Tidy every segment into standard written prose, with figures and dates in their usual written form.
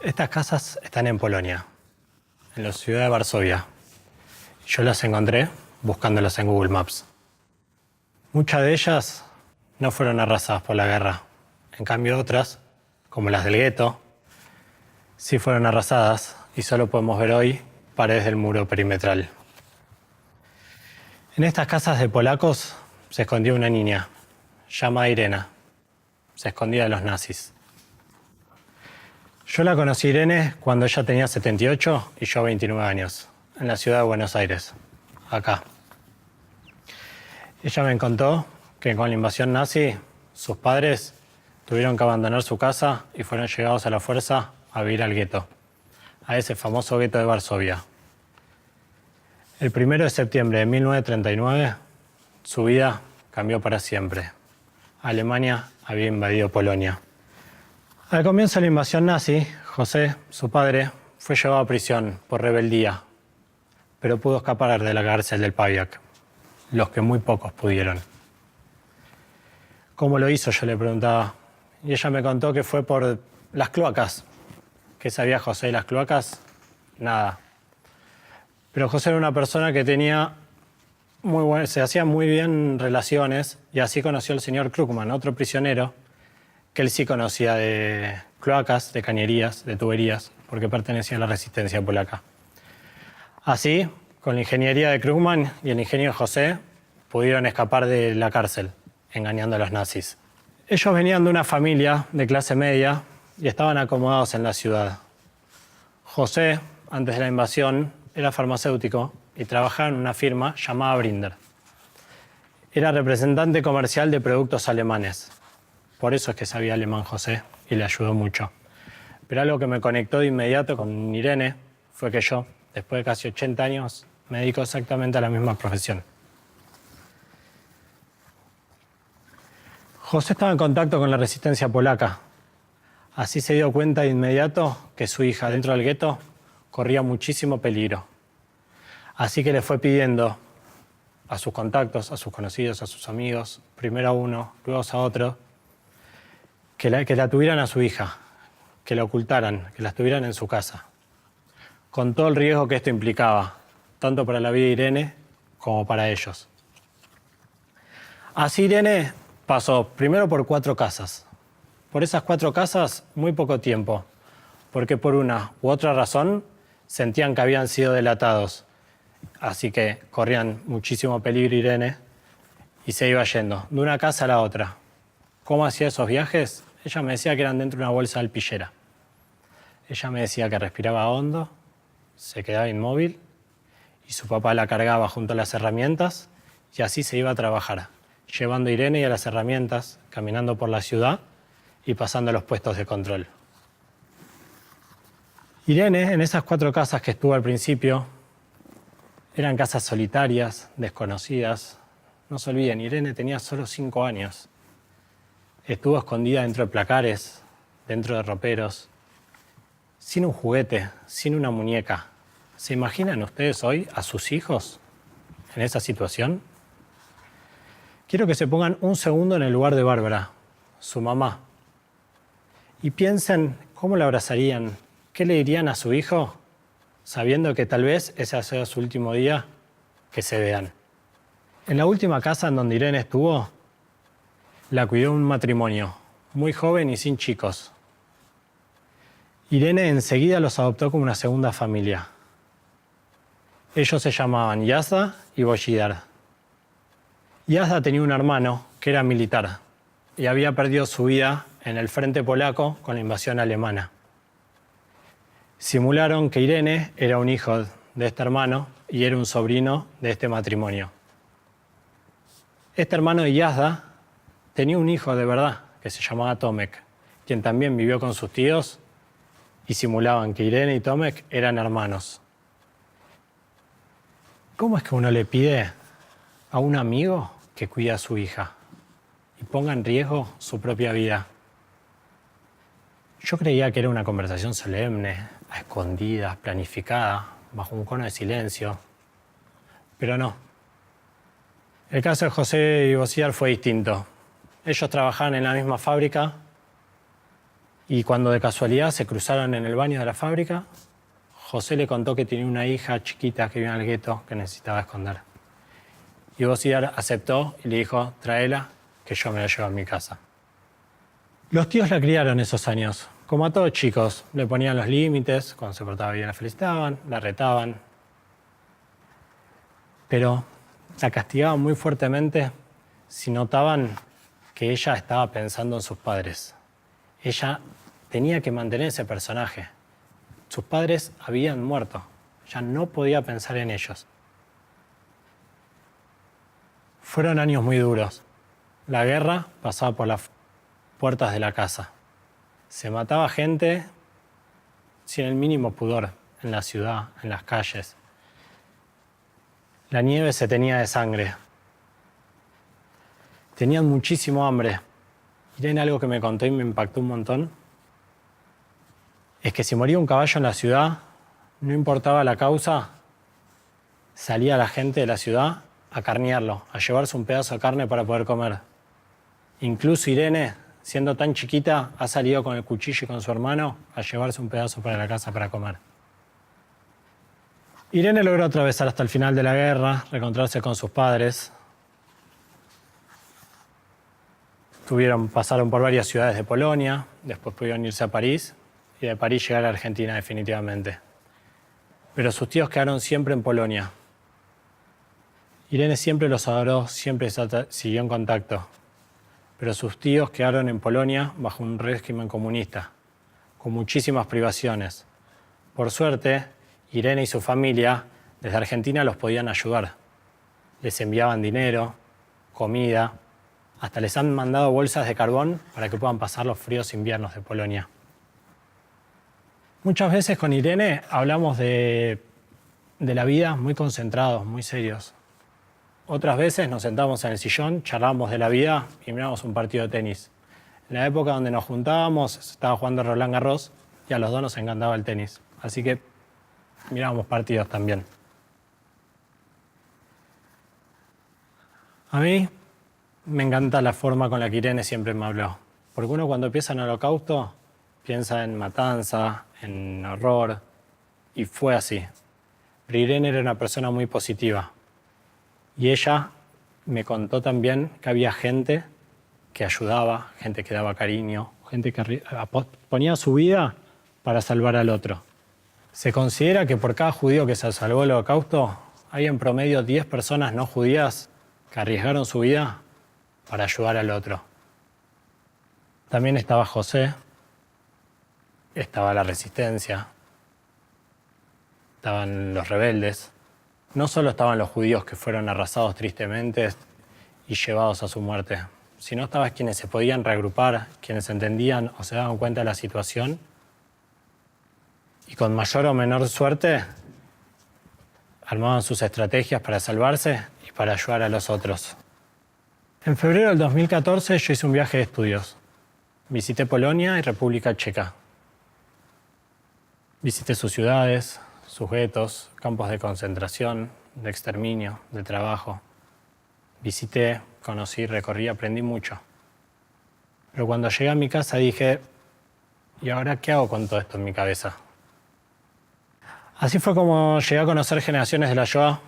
Estas casas están en Polonia, en la ciudad de Varsovia. Yo las encontré buscándolas en Google Maps. Muchas de ellas no fueron arrasadas por la guerra. En cambio otras, como las del gueto, sí fueron arrasadas y solo podemos ver hoy paredes del muro perimetral. En estas casas de polacos se escondía una niña, llamada Irena. Se escondía de los nazis. Yo la conocí, Irene, cuando ella tenía 78 y yo 29 años, en la ciudad de Buenos Aires, acá. Ella me contó que con la invasión nazi, sus padres tuvieron que abandonar su casa y fueron llevados a la fuerza a vivir al gueto, a ese famoso gueto de Varsovia. El 1 de septiembre de 1939, su vida cambió para siempre. Alemania había invadido Polonia. Al comienzo de la invasión nazi, José, su padre, fue llevado a prisión por rebeldía, pero pudo escapar de la cárcel del Pawiak, los que muy pocos pudieron. ¿Cómo lo hizo?, yo le preguntaba. Y ella me contó que fue por las cloacas. ¿Qué sabía José de las cloacas? Nada. Pero José era una persona que tenía se hacía muy bien relaciones y así conoció al señor Krugman, otro prisionero, que él sí conocía de cloacas, de cañerías, de tuberías, porque pertenecía a la resistencia polaca. Así, con la ingeniería de Krugman y el ingenio de José, pudieron escapar de la cárcel, engañando a los nazis. Ellos venían de una familia de clase media y estaban acomodados en la ciudad. José, antes de la invasión, era farmacéutico y trabajaba en una firma llamada Brinder. Era representante comercial de productos alemanes. Por eso es que sabía alemán José y le ayudó mucho. Pero algo que me conectó de inmediato con Irene fue que yo, después de casi 80 años, me dedico exactamente a la misma profesión. José estaba en contacto con la resistencia polaca. Así se dio cuenta de inmediato que su hija dentro del gueto corría muchísimo peligro. Así que le fue pidiendo a sus contactos, a sus conocidos, a sus amigos, primero a uno, luego a otro, que la tuvieran a su hija, que la ocultaran, que la tuvieran en su casa, con todo el riesgo que esto implicaba, tanto para la vida de Irene como para ellos. Así Irene pasó primero por 4 casas. Por esas 4 casas, muy poco tiempo, porque por una u otra razón sentían que habían sido delatados. Así que corrían muchísimo peligro Irene y se iba yendo de una casa a la otra. ¿Cómo hacía esos viajes? Ella me decía que eran dentro de una bolsa de alpillera. Ella me decía que respiraba hondo, se quedaba inmóvil y su papá la cargaba junto a las herramientas y así se iba a trabajar, llevando a Irene y a las herramientas, caminando por la ciudad y pasando los puestos de control. Irene, en esas 4 casas que estuvo al principio, eran casas solitarias, desconocidas. No se olviden, Irene tenía solo 5 años. Estuvo escondida dentro de placares, dentro de roperos, sin un juguete, sin una muñeca. ¿Se imaginan ustedes hoy a sus hijos en esa situación? Quiero que se pongan un segundo en el lugar de Bárbara, su mamá, y piensen cómo la abrazarían, qué le dirían a su hijo, sabiendo que tal vez ese sea su último día que se vean. En la última casa en donde Irene estuvo, la cuidó un matrimonio, muy joven y sin chicos. Irene enseguida los adoptó como una segunda familia. Ellos se llamaban Yazda y Božidar. Yazda tenía un hermano que era militar y había perdido su vida en el frente polaco con la invasión alemana. Simularon que Irene era un hijo de este hermano y era un sobrino de este matrimonio. Este hermano de Yazda tenía un hijo de verdad que se llamaba Tomek, quien también vivió con sus tíos y simulaban que Irene y Tomek eran hermanos. ¿Cómo es que uno le pide a un amigo que cuide a su hija y ponga en riesgo su propia vida? Yo creía que era una conversación solemne, a escondidas, planificada, bajo un cono de silencio. Pero no. El caso de José y Božidar fue distinto. Ellos trabajaban en la misma fábrica, Y cuando de casualidad se cruzaron en el baño de la fábrica, José le contó que tenía una hija chiquita que vivía en el gueto que necesitaba esconder. Y Bosidar aceptó y le dijo, tráela, que yo me la llevo a mi casa. Los tíos la criaron esos años. Como a todos chicos, le ponían los límites, cuando se portaba bien la felicitaban, la retaban. Pero la castigaban muy fuertemente si notaban que ella estaba pensando en sus padres. Ella tenía que mantener ese personaje. Sus padres habían muerto. Ella no podía pensar en ellos. Fueron años muy duros. La guerra pasaba por las puertas de la casa. Se mataba gente sin el mínimo pudor en la ciudad, en las calles. La nieve se teñía de sangre. Tenían muchísimo hambre. Irene, algo que me contó y me impactó un montón, es que si moría un caballo en la ciudad, no importaba la causa, salía la gente de la ciudad a carnearlo, a llevarse un pedazo de carne para poder comer. Incluso Irene, siendo tan chiquita, ha salido con el cuchillo y con su hermano a llevarse un pedazo para la casa para comer. Irene logró atravesar hasta el final de la guerra, reencontrarse con sus padres. Pasaron por varias ciudades de Polonia, después pudieron irse a París y de París llegar a Argentina definitivamente. Pero sus tíos quedaron siempre en Polonia. Irene siempre los adoró, siempre siguió en contacto. Pero sus tíos quedaron en Polonia bajo un régimen comunista, con muchísimas privaciones. Por suerte, Irene y su familia desde Argentina los podían ayudar. Les enviaban dinero, comida, hasta les han mandado bolsas de carbón para que puedan pasar los fríos inviernos de Polonia. Muchas veces con Irene hablamos de la vida muy concentrados, muy serios. Otras veces nos sentamos en el sillón, charlábamos de la vida y mirábamos un partido de tenis. En la época donde nos juntábamos, estaba jugando Roland Garros y a los dos nos encantaba el tenis. Así que mirábamos partidos también. A mí me encanta la forma con la que Irene siempre me habló. Porque uno cuando piensa en el Holocausto piensa en matanza, en horror, y fue así. Pero Irene era una persona muy positiva. Y ella me contó también que había gente que ayudaba, gente que daba cariño, gente que ponía su vida para salvar al otro. Se considera que por cada judío que se salvó del Holocausto, hay en promedio 10 personas no judías que arriesgaron su vida para ayudar al otro. También estaba José, estaba la resistencia, estaban los rebeldes. No solo estaban los judíos que fueron arrasados tristemente y llevados a su muerte, sino estaban quienes se podían reagrupar, quienes entendían o se daban cuenta de la situación y con mayor o menor suerte armaban sus estrategias para salvarse y para ayudar a los otros. En febrero del 2014 yo hice un viaje de estudios. Visité Polonia y República Checa. Visité sus ciudades, sus guetos, campos de concentración, de exterminio, de trabajo. Visité, conocí, recorrí, aprendí mucho. Pero cuando llegué a mi casa dije, ¿y ahora qué hago con todo esto en mi cabeza? Así fue como llegué a conocer Generaciones de la Shoah,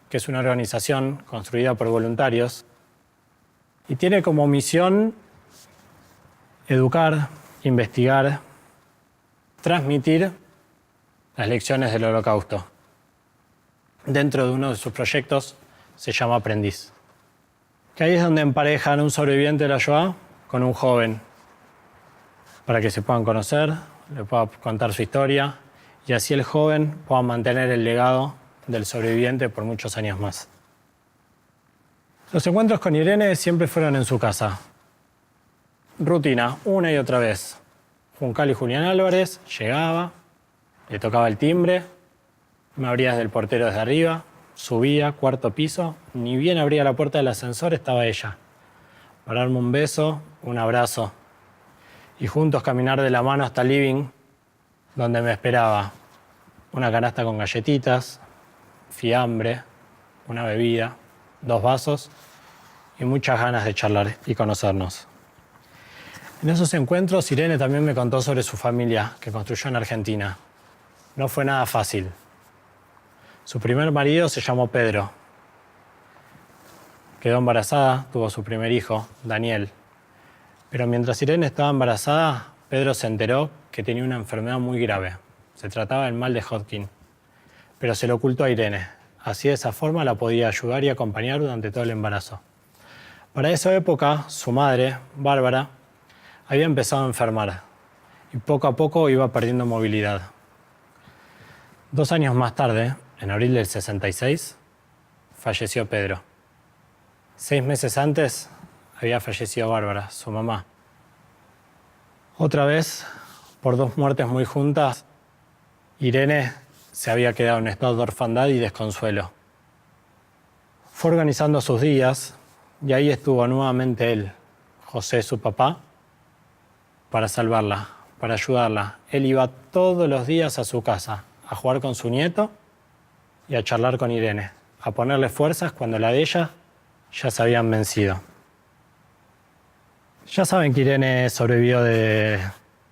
que es una organización construida por voluntarios y tiene como misión educar, investigar, transmitir las lecciones del Holocausto. Dentro de uno de sus proyectos se llama Aprendiz. Que ahí es donde emparejan un sobreviviente de la Shoah con un joven, para que se puedan conocer, le pueda contar su historia y así el joven pueda mantener el legado del sobreviviente por muchos años más. Los encuentros con Irene siempre fueron en su casa. Rutina, una y otra vez. Juncal y Julián Álvarez llegaba, le tocaba el timbre, me abría desde el portero desde arriba, subía, cuarto piso, ni bien abría la puerta del ascensor estaba ella. Para darme un beso, un abrazo y juntos caminar de la mano hasta el living, donde me esperaba una canasta con galletitas, fiambre, una bebida, 2 vasos y muchas ganas de charlar y conocernos. En esos encuentros, Irene también me contó sobre su familia, que construyó en Argentina. No fue nada fácil. Su primer marido se llamó Pedro. Quedó embarazada, tuvo su primer hijo, Daniel. Pero mientras Irene estaba embarazada, Pedro se enteró que tenía una enfermedad muy grave. Se trataba del mal de Hodgkin. Pero se lo ocultó a Irene. Así, de esa forma, la podía ayudar y acompañar durante todo el embarazo. Para esa época, su madre, Bárbara, había empezado a enfermar y poco a poco iba perdiendo movilidad. 2 años más tarde, en abril del 66, falleció Pedro. 6 meses antes había fallecido Bárbara, su mamá. Otra vez, por 2 muertes muy juntas, Irene se había quedado en estado de orfandad y desconsuelo. Fue organizando sus días y ahí estuvo nuevamente él, José, su papá, para salvarla, para ayudarla. Él iba todos los días a su casa a jugar con su nieto y a charlar con Irene, a ponerle fuerzas cuando la de ella ya se habían vencido. Ya saben que Irene sobrevivió de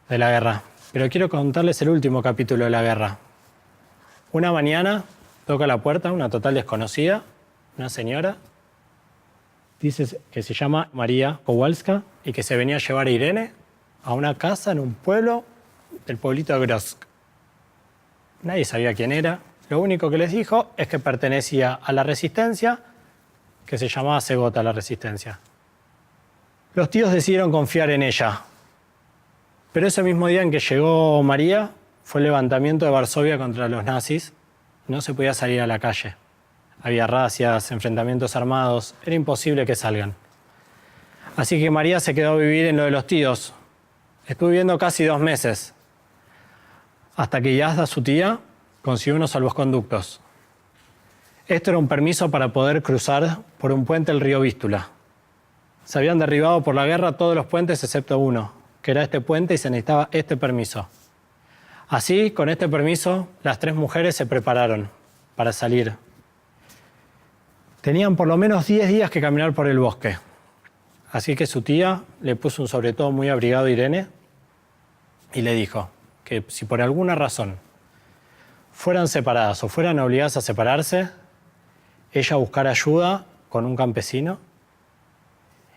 la guerra, pero quiero contarles el último capítulo de la guerra. Una mañana toca la puerta una total desconocida, una señora, dice que se llama María Kowalska y que se venía a llevar a Irene a una casa en un pueblo del pueblito de Grosk. Nadie sabía quién era. Lo único que les dijo es que pertenecía a la Resistencia, que se llamaba Segota la Resistencia. Los tíos decidieron confiar en ella. Pero ese mismo día en que llegó María, fue el levantamiento de Varsovia contra los nazis. No se podía salir a la calle. Había razias, enfrentamientos armados. Era imposible que salgan. Así que María se quedó a vivir en lo de los tíos. Estuvo viviendo casi 2 meses. Hasta que Yazda, su tía, consiguió unos salvoconductos. Esto era un permiso para poder cruzar por un puente el río Vístula. Se habían derribado por la guerra todos los puentes excepto uno, que era este puente, y se necesitaba este permiso. Así, con este permiso, las 3 mujeres se prepararon para salir. Tenían por lo menos 10 días que caminar por el bosque. Así que su tía le puso un sobretodo muy abrigado a Irene y le dijo que si por alguna razón fueran separadas o fueran obligadas a separarse, ella buscara ayuda con un campesino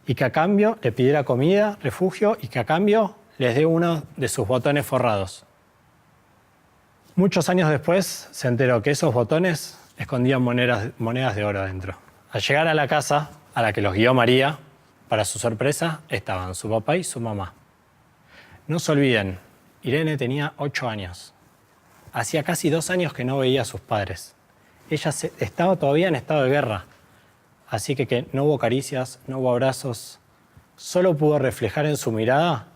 y que a cambio le pidiera comida, refugio y que a cambio les dé uno de sus botones forrados. Muchos años después se enteró que esos botones escondían monedas de oro dentro. Al llegar a la casa a la que los guió María, para su sorpresa, estaban su papá y su mamá. No se olviden, Irene tenía 8 años. Hacía casi 2 años que no veía a sus padres. Ella estaba todavía en estado de guerra. Así que no hubo caricias, no hubo abrazos. Solo pudo reflejar en su mirada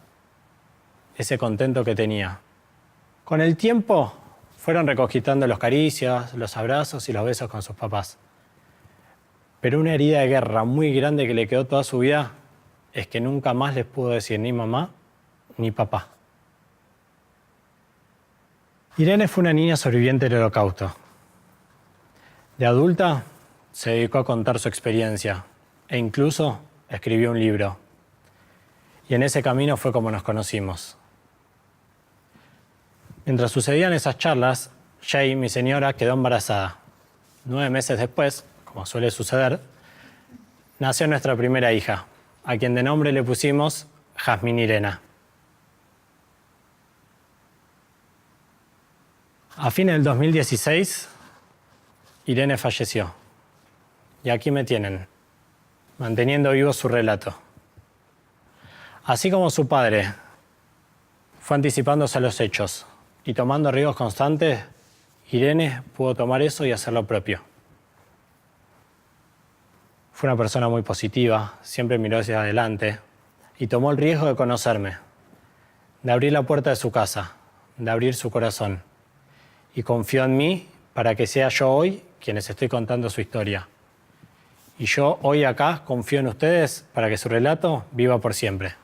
ese contento que tenía. Con el tiempo fueron reconquistando las caricias, los abrazos y los besos con sus papás. Pero una herida de guerra muy grande que le quedó toda su vida es que nunca más les pudo decir ni mamá ni papá. Irene fue una niña sobreviviente del Holocausto. De adulta se dedicó a contar su experiencia e incluso escribió un libro. Y en ese camino fue como nos conocimos. Mientras sucedían esas charlas, Jay, mi señora, quedó embarazada. 9 meses después, como suele suceder, nació nuestra primera hija, a quien de nombre le pusimos Jazmín Irena. A fines del 2016, Irene falleció. Y aquí me tienen, manteniendo vivo su relato. Así como su padre fue anticipándose a los hechos y tomando riesgos constantes, Irene pudo tomar eso y hacer lo propio. Fue una persona muy positiva, siempre miró hacia adelante y tomó el riesgo de conocerme, de abrir la puerta de su casa, de abrir su corazón. Y confió en mí para que sea yo hoy quien les estoy contando su historia. Y yo hoy acá confío en ustedes para que su relato viva por siempre.